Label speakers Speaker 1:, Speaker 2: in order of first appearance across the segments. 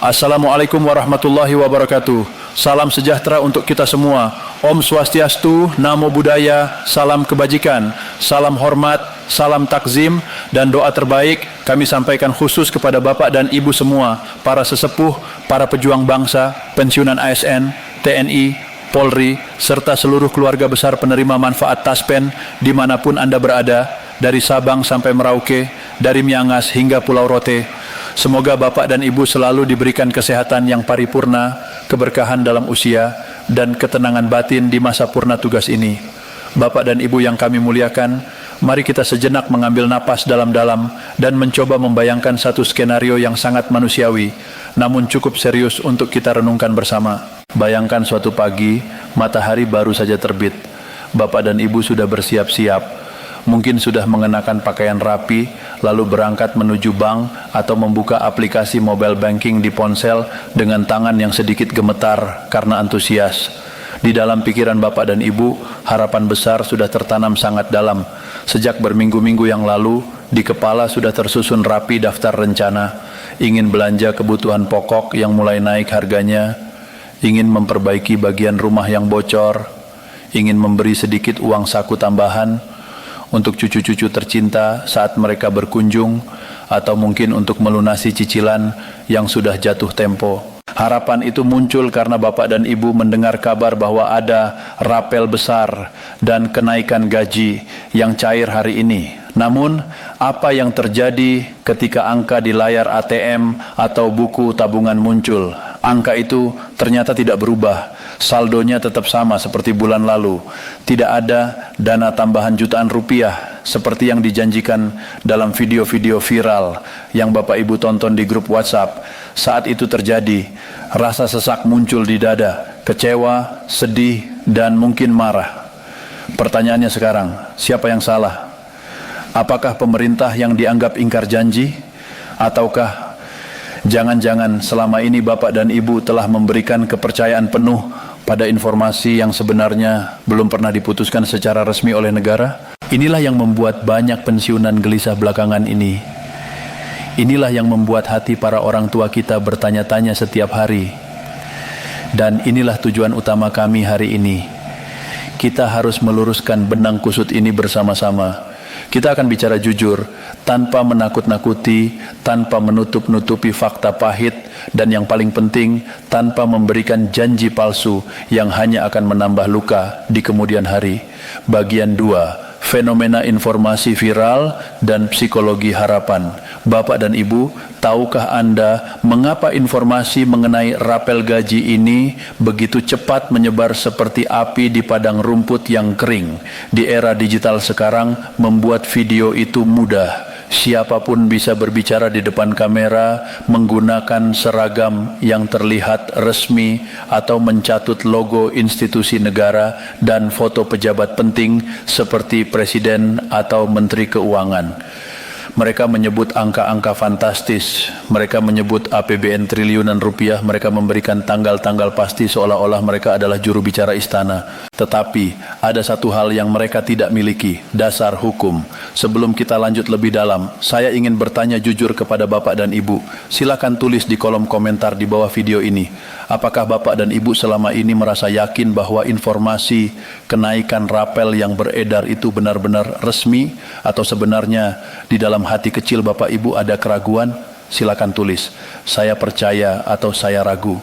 Speaker 1: Assalamualaikum warahmatullahi wabarakatuh. Salam sejahtera untuk kita semua. Om Swastiastu, Namo Buddhaya, salam kebajikan, salam hormat, salam takzim, dan doa terbaik kami sampaikan khusus kepada Bapak dan Ibu semua, para sesepuh, para pejuang bangsa, pensiunan ASN, TNI, Polri, serta seluruh keluarga besar penerima manfaat Taspen dimanapun Anda berada, dari Sabang sampai Merauke, dari Miangas hingga Pulau Rote. Semoga Bapak dan Ibu selalu diberikan kesehatan yang paripurna, keberkahan dalam usia, dan ketenangan batin di masa purna tugas ini. Bapak dan Ibu yang kami muliakan, mari kita sejenak mengambil napas dalam-dalam dan mencoba membayangkan satu skenario yang sangat manusiawi, namun cukup serius untuk kita renungkan bersama. Bayangkan suatu pagi, matahari baru saja terbit. Bapak dan Ibu sudah bersiap-siap. Mungkin sudah mengenakan pakaian rapi, lalu berangkat menuju bank atau membuka aplikasi mobile banking di ponsel dengan tangan yang sedikit gemetar karena antusias. Di dalam pikiran Bapak dan Ibu, harapan besar sudah tertanam sangat dalam. Sejak berminggu-minggu yang lalu, di kepala sudah tersusun rapi daftar rencana, ingin belanja kebutuhan pokok yang mulai naik harganya, ingin memperbaiki bagian rumah yang bocor, ingin memberi sedikit uang saku tambahan untuk cucu-cucu tercinta saat mereka berkunjung, atau mungkin untuk melunasi cicilan yang sudah jatuh tempo. Harapan itu muncul karena Bapak dan Ibu mendengar kabar bahwa ada rapel besar dan kenaikan gaji yang cair hari ini. Namun, apa yang terjadi ketika angka di layar ATM atau buku tabungan muncul? Angka itu ternyata tidak berubah. Saldonya tetap sama seperti bulan lalu. Tidak ada dana tambahan jutaan rupiah seperti yang dijanjikan dalam video-video viral yang Bapak Ibu tonton di grup WhatsApp. Saat itu terjadi, rasa sesak muncul di dada, kecewa, sedih, dan mungkin marah. Pertanyaannya sekarang, siapa yang salah? Apakah pemerintah yang dianggap ingkar janji? Ataukah jangan-jangan selama ini Bapak dan Ibu telah memberikan kepercayaan penuh pada informasi yang sebenarnya belum pernah diputuskan secara resmi oleh negara? Inilah yang membuat banyak pensiunan gelisah belakangan ini. Inilah yang membuat hati para orang tua kita bertanya-tanya setiap hari. Dan inilah tujuan utama kami hari ini. Kita harus meluruskan benang kusut ini bersama-sama. Kita akan bicara jujur, tanpa menakut-nakuti, tanpa menutup-nutupi fakta pahit, dan yang paling penting, tanpa memberikan janji palsu yang hanya akan menambah luka di kemudian hari. Bagian 2, fenomena informasi viral dan psikologi harapan. Bapak dan Ibu, tahukah Anda mengapa informasi mengenai rapel gaji ini begitu cepat menyebar seperti api di padang rumput yang kering? Di era digital sekarang, membuat video itu mudah. Siapapun bisa berbicara di depan kamera, menggunakan seragam yang terlihat resmi, atau mencatut logo institusi negara dan foto pejabat penting seperti presiden atau menteri keuangan. Mereka menyebut angka-angka fantastis, mereka menyebut APBN triliunan rupiah, mereka memberikan tanggal-tanggal pasti seolah-olah mereka adalah juru bicara istana. Tetapi ada satu hal yang mereka tidak miliki, dasar hukum. Sebelum kita lanjut lebih dalam, saya ingin bertanya jujur kepada Bapak dan Ibu. Silakan tulis di kolom komentar di bawah video ini. Apakah Bapak dan Ibu selama ini merasa yakin bahwa informasi kenaikan rapel yang beredar itu benar-benar resmi, atau sebenarnya di dalam hati kecil Bapak Ibu ada keraguan? Silakan tulis, saya percaya atau saya ragu.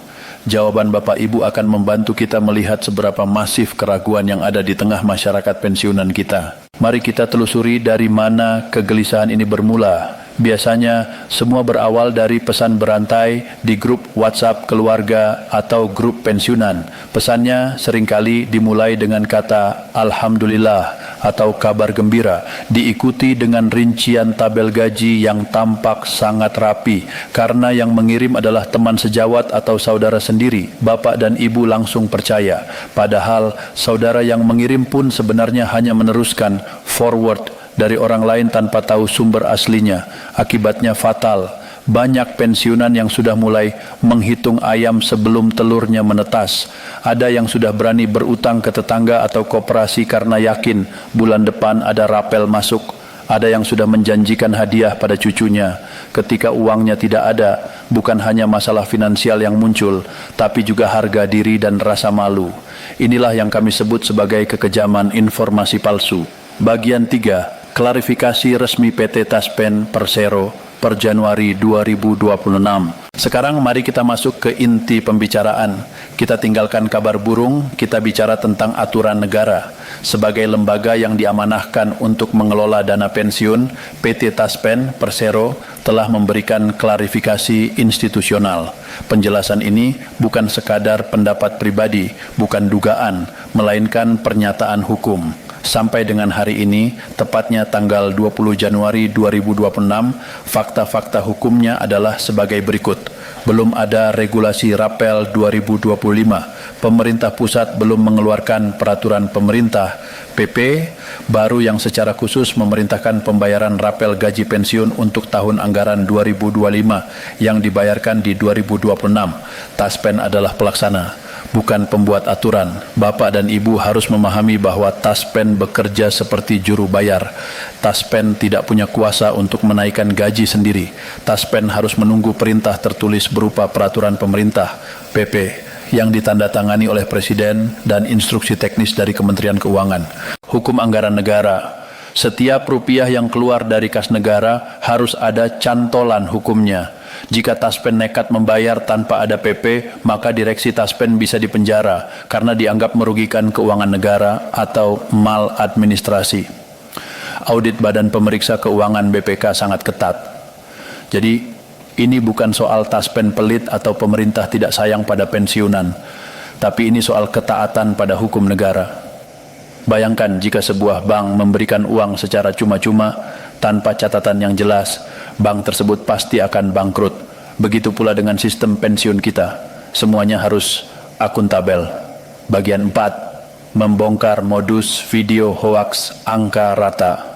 Speaker 1: Jawaban Bapak Ibu akan membantu kita melihat seberapa masif keraguan yang ada di tengah masyarakat pensiunan kita. Mari kita telusuri dari mana kegelisahan ini bermula. Biasanya semua berawal dari pesan berantai di grup WhatsApp keluarga atau grup pensiunan. Pesannya seringkali dimulai dengan kata Alhamdulillah atau kabar gembira, diikuti dengan rincian tabel gaji yang tampak sangat rapi. Karena yang mengirim adalah teman sejawat atau saudara sendiri, Bapak dan Ibu langsung percaya. Padahal saudara yang mengirim pun sebenarnya hanya meneruskan forward dari orang lain tanpa tahu sumber aslinya. Akibatnya fatal. Banyak pensiunan yang sudah mulai menghitung ayam sebelum telurnya menetas. Ada yang sudah berani berutang ke tetangga atau koperasi karena yakin bulan depan ada rapel masuk. Ada yang sudah menjanjikan hadiah pada cucunya ketika uangnya tidak ada. Bukan hanya masalah finansial yang muncul, tapi juga harga diri dan rasa malu. Inilah yang kami sebut sebagai kekejaman informasi palsu. Bagian 3, klarifikasi resmi PT Taspen Persero per Januari 2026. Sekarang mari kita masuk ke inti pembicaraan. Kita tinggalkan kabar burung, kita bicara tentang aturan negara. Sebagai lembaga yang diamanahkan untuk mengelola dana pensiun, PT Taspen Persero telah memberikan klarifikasi institusional. Penjelasan ini bukan sekadar pendapat pribadi, bukan dugaan, melainkan pernyataan hukum. Sampai dengan hari ini, tepatnya tanggal 20 Januari 2026, fakta-fakta hukumnya adalah sebagai berikut. Belum ada regulasi Rapel 2025. Pemerintah pusat belum mengeluarkan peraturan pemerintah PP baru yang secara khusus memerintahkan pembayaran rapel gaji pensiun untuk tahun anggaran 2025 yang dibayarkan di 2026. Taspen adalah pelaksana, bukan pembuat aturan. Bapak dan Ibu harus memahami bahwa Taspen bekerja seperti juru bayar. Taspen tidak punya kuasa untuk menaikkan gaji sendiri. Taspen harus menunggu perintah tertulis berupa peraturan pemerintah PP yang ditandatangani oleh Presiden dan instruksi teknis dari Kementerian Keuangan. Hukum anggaran negara. Setiap rupiah yang keluar dari kas negara harus ada cantolan hukumnya. Jika Taspen nekat membayar tanpa ada PP, maka direksi Taspen bisa dipenjara karena dianggap merugikan keuangan negara atau maladministrasi. Audit Badan Pemeriksa Keuangan BPK sangat ketat. Jadi ini bukan soal Taspen pelit atau pemerintah tidak sayang pada pensiunan, tapi ini soal ketaatan pada hukum negara. Bayangkan jika sebuah bank memberikan uang secara cuma-cuma tanpa catatan yang jelas, bank tersebut pasti akan bangkrut. Begitu pula dengan sistem pensiun kita, semuanya harus akuntabel. Bagian 4, membongkar modus video hoaks angka rata.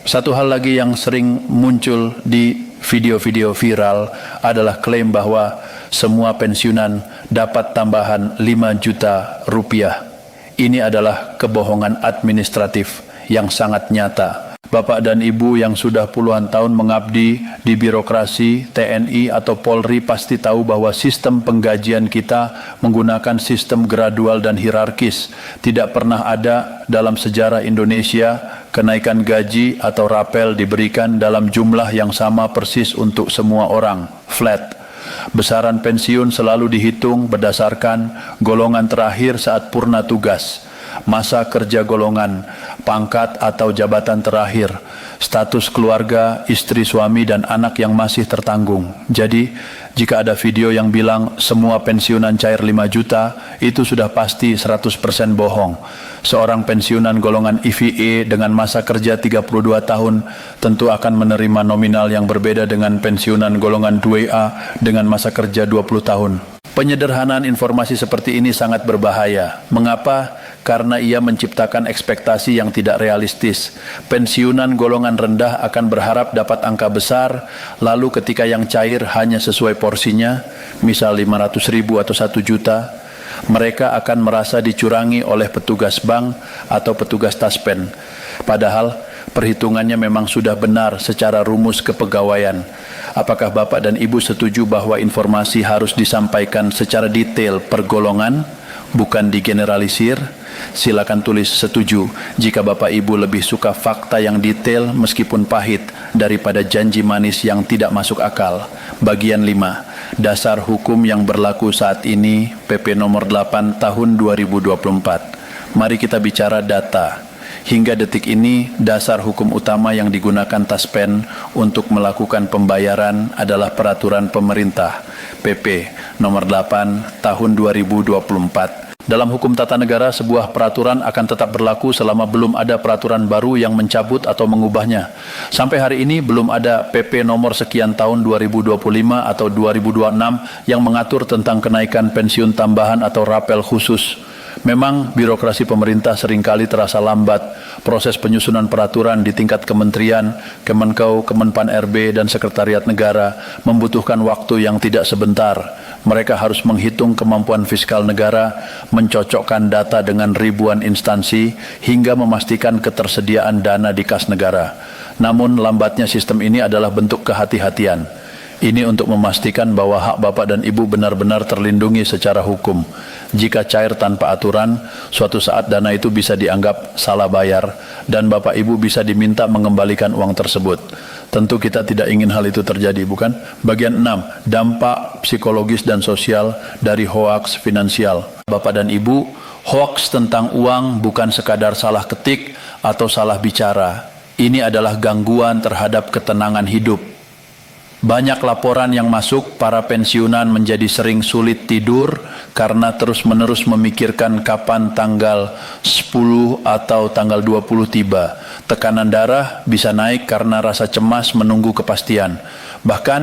Speaker 1: Satu hal lagi yang sering muncul di video-video viral adalah klaim bahwa semua pensiunan dapat tambahan 5 juta rupiah. Ini adalah kebohongan administratif yang sangat nyata. Bapak dan Ibu yang sudah puluhan tahun mengabdi di birokrasi, TNI atau Polri pasti tahu bahwa sistem penggajian kita menggunakan sistem gradual dan hierarkis. Tidak pernah ada dalam sejarah Indonesia kenaikan gaji atau rapel diberikan dalam jumlah yang sama persis untuk semua orang, flat. Besaran pensiun selalu dihitung berdasarkan golongan terakhir saat purna tugas, masa kerja golongan, pangkat atau jabatan terakhir, status keluarga, istri, suami, dan anak yang masih tertanggung. Jadi, jika ada video yang bilang semua pensiunan cair 5 juta, itu sudah pasti 100% bohong. Seorang pensiunan golongan EVA dengan masa kerja 32 tahun tentu akan menerima nominal yang berbeda dengan pensiunan golongan 2A dengan masa kerja 20 tahun. Penyederhanaan informasi seperti ini sangat berbahaya. Mengapa? Karena ia menciptakan ekspektasi yang tidak realistis. Pensiunan golongan rendah akan berharap dapat angka besar, lalu ketika yang cair hanya sesuai porsinya, misal 500.000 atau 1 juta, mereka akan merasa dicurangi oleh petugas bank atau petugas Taspen. Padahal perhitungannya memang sudah benar secara rumus kepegawaian. Apakah Bapak dan Ibu setuju bahwa informasi harus disampaikan secara detail per golongan, bukan digeneralisir? Silakan tulis setuju jika Bapak Ibu lebih suka fakta yang detail meskipun pahit daripada janji manis yang tidak masuk akal. Bagian 5, dasar hukum yang berlaku saat ini, PP nomor 8 tahun 2024. Mari kita bicara data. Hingga detik ini, dasar hukum utama yang digunakan Taspen untuk melakukan pembayaran adalah peraturan pemerintah, PP nomor 8 tahun 2024. Dalam hukum tata negara, sebuah peraturan akan tetap berlaku selama belum ada peraturan baru yang mencabut atau mengubahnya. Sampai hari ini belum ada PP nomor sekian tahun 2025 atau 2026 yang mengatur tentang kenaikan pensiun tambahan atau rapel khusus. Memang birokrasi pemerintah seringkali terasa lambat. Proses penyusunan peraturan di tingkat kementerian, Kemenkeu, Kemenpan RB, dan Sekretariat Negara membutuhkan waktu yang tidak sebentar. Mereka harus menghitung kemampuan fiskal negara, mencocokkan data dengan ribuan instansi, hingga memastikan ketersediaan dana di kas negara. Namun lambatnya sistem ini adalah bentuk kehati-hatian. Ini untuk memastikan bahwa hak bapak dan ibu benar-benar terlindungi secara hukum. Jika cair tanpa aturan, suatu saat dana itu bisa dianggap salah bayar dan bapak ibu bisa diminta mengembalikan uang tersebut. Tentu kita tidak ingin hal itu terjadi, bukan? Bagian 6, dampak psikologis dan sosial dari hoaks finansial. Bapak dan ibu, hoaks tentang uang bukan sekadar salah ketik atau salah bicara. Ini adalah gangguan terhadap ketenangan hidup. Banyak laporan yang masuk, para pensiunan menjadi sering sulit tidur karena terus-menerus memikirkan kapan tanggal 10 atau tanggal 20 tiba. Tekanan darah bisa naik karena rasa cemas menunggu kepastian. Bahkan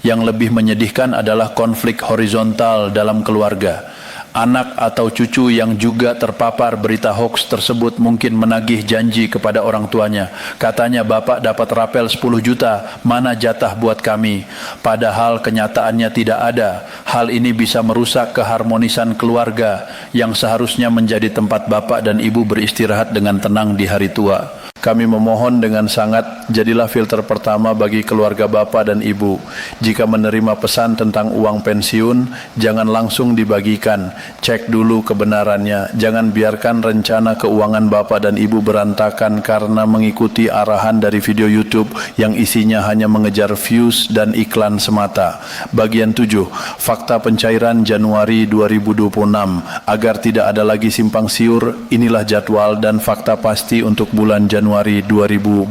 Speaker 1: yang lebih menyedihkan adalah konflik horizontal dalam keluarga. Anak atau cucu yang juga terpapar berita hoaks tersebut mungkin menagih janji kepada orang tuanya. Katanya, bapak dapat rapel 10 juta, mana jatah buat kami? Padahal kenyataannya tidak ada. Hal ini bisa merusak keharmonisan keluarga yang seharusnya menjadi tempat bapak dan ibu beristirahat dengan tenang di hari tua. Kami memohon dengan sangat, jadilah filter pertama bagi keluarga bapak dan ibu. Jika menerima pesan tentang uang pensiun, jangan langsung dibagikan. Cek dulu kebenarannya. Jangan biarkan rencana keuangan bapak dan ibu berantakan karena mengikuti arahan dari video YouTube yang isinya hanya mengejar views dan iklan semata. Bagian 7, fakta pencairan Januari 2026. Agar tidak ada lagi simpang siur, inilah jadwal dan fakta pasti untuk bulan Januari 2026.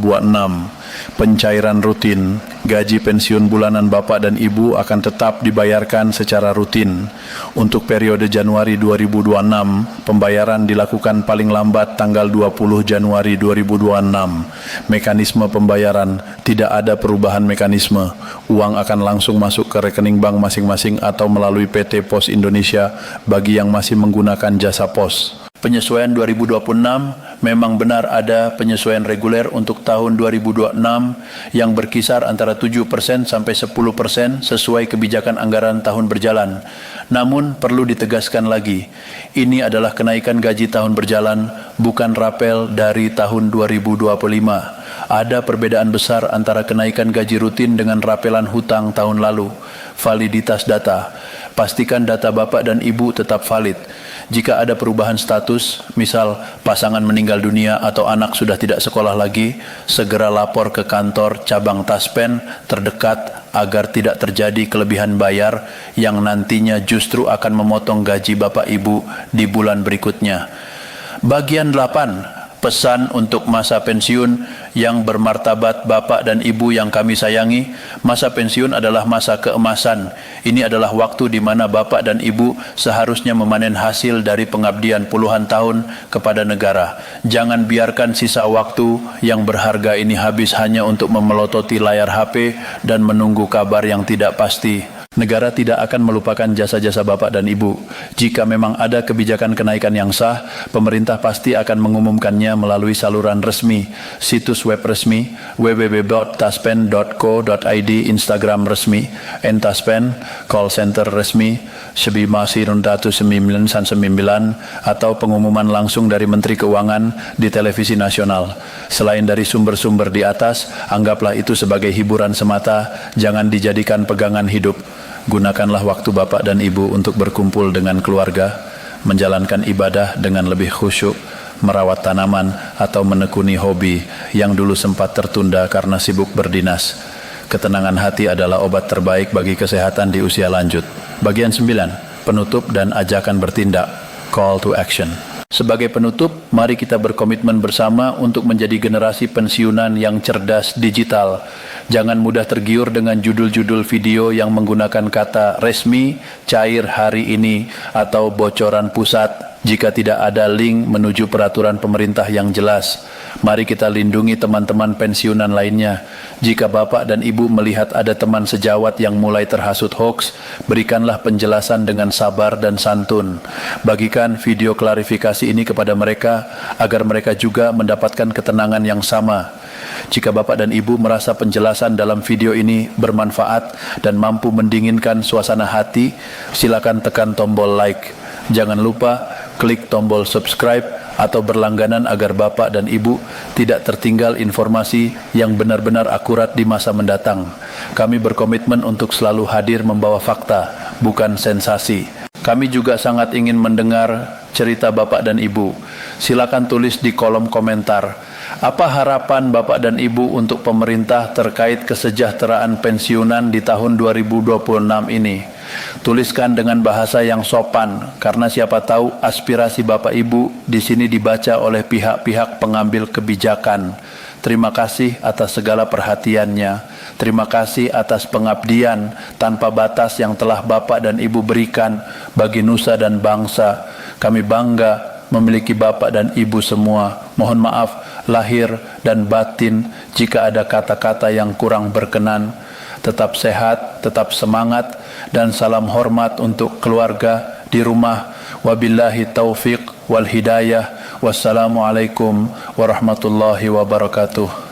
Speaker 1: Pencairan rutin. Gaji pensiun bulanan bapak dan ibu akan tetap dibayarkan secara rutin. Untuk periode Januari 2026, pembayaran dilakukan paling lambat tanggal 20 Januari 2026. Mekanisme pembayaran, tidak ada perubahan mekanisme. Uang akan langsung masuk ke rekening bank masing-masing atau melalui PT Pos Indonesia bagi yang masih menggunakan jasa pos. Penyesuaian 2026, memang benar ada penyesuaian reguler untuk tahun 2026 yang berkisar antara 7% sampai 10% sesuai kebijakan anggaran tahun berjalan. Namun perlu ditegaskan lagi, ini adalah kenaikan gaji tahun berjalan, bukan rapel dari tahun 2025. Ada perbedaan besar antara kenaikan gaji rutin dengan rapelan hutang tahun lalu. Validitas data. Pastikan data bapak dan ibu tetap valid. Jika ada perubahan status, misal pasangan meninggal dunia atau anak sudah tidak sekolah lagi, segera lapor ke kantor cabang Taspen terdekat agar tidak terjadi kelebihan bayar yang nantinya justru akan memotong gaji bapak ibu di bulan berikutnya. Bagian 8. Pesan untuk masa pensiun yang bermartabat bapak dan ibu yang kami sayangi. Masa pensiun adalah masa keemasan. Ini adalah waktu di mana bapak dan ibu seharusnya memanen hasil dari pengabdian puluhan tahun kepada negara. Jangan biarkan sisa waktu yang berharga ini habis hanya untuk memelototi layar HP dan menunggu kabar yang tidak pasti. Negara tidak akan melupakan jasa-jasa bapak dan ibu. Jika memang ada kebijakan kenaikan yang sah, pemerintah pasti akan mengumumkannya melalui saluran resmi, situs web resmi, www.taspen.co.id, Instagram resmi, Entaspen, call center resmi, 1999 atau pengumuman langsung dari Menteri Keuangan di televisi nasional. Selain dari sumber-sumber di atas, anggaplah itu sebagai hiburan semata, jangan dijadikan pegangan hidup. Gunakanlah waktu bapak dan ibu untuk berkumpul dengan keluarga, menjalankan ibadah dengan lebih khusyuk, merawat tanaman, atau menekuni hobi yang dulu sempat tertunda karena sibuk berdinas. Ketenangan hati adalah obat terbaik bagi kesehatan di usia lanjut. Bagian 9, penutup dan ajakan bertindak, call to action. Sebagai penutup, mari kita berkomitmen bersama untuk menjadi generasi pensiunan yang cerdas digital. Jangan mudah tergiur dengan judul-judul video yang menggunakan kata resmi, cair hari ini, atau bocoran pusat jika tidak ada link menuju peraturan pemerintah yang jelas. Mari kita lindungi teman-teman pensiunan lainnya. Jika bapak dan ibu melihat ada teman sejawat yang mulai terhasut hoaks, berikanlah penjelasan dengan sabar dan santun. Bagikan video klarifikasi ini kepada mereka agar mereka juga mendapatkan ketenangan yang sama. Jika bapak dan ibu merasa penjelasan dalam video ini bermanfaat dan mampu mendinginkan suasana hati, silakan tekan tombol like. Jangan lupa klik tombol subscribe atau berlangganan agar Bapak dan Ibu tidak tertinggal informasi yang benar-benar akurat di masa mendatang. Kami berkomitmen untuk selalu hadir membawa fakta, bukan sensasi. Kami juga sangat ingin mendengar cerita Bapak dan Ibu. Silakan tulis di kolom komentar. Apa harapan Bapak dan Ibu untuk pemerintah terkait kesejahteraan pensiunan di tahun 2026 ini? Tuliskan dengan bahasa yang sopan, karena siapa tahu aspirasi Bapak Ibu di sini dibaca oleh pihak-pihak pengambil kebijakan. Terima kasih atas segala perhatiannya. Terima kasih atas pengabdian tanpa batas yang telah Bapak dan Ibu berikan bagi nusa dan bangsa. Kami bangga memiliki Bapak dan Ibu semua. Mohon maaf lahir dan batin jika ada kata-kata yang kurang berkenan. Tetap sehat, tetap semangat, dan salam hormat untuk keluarga di rumah. Wabillahi taufiq wal hidayah. Wassalamualaikum warahmatullahi wabarakatuh.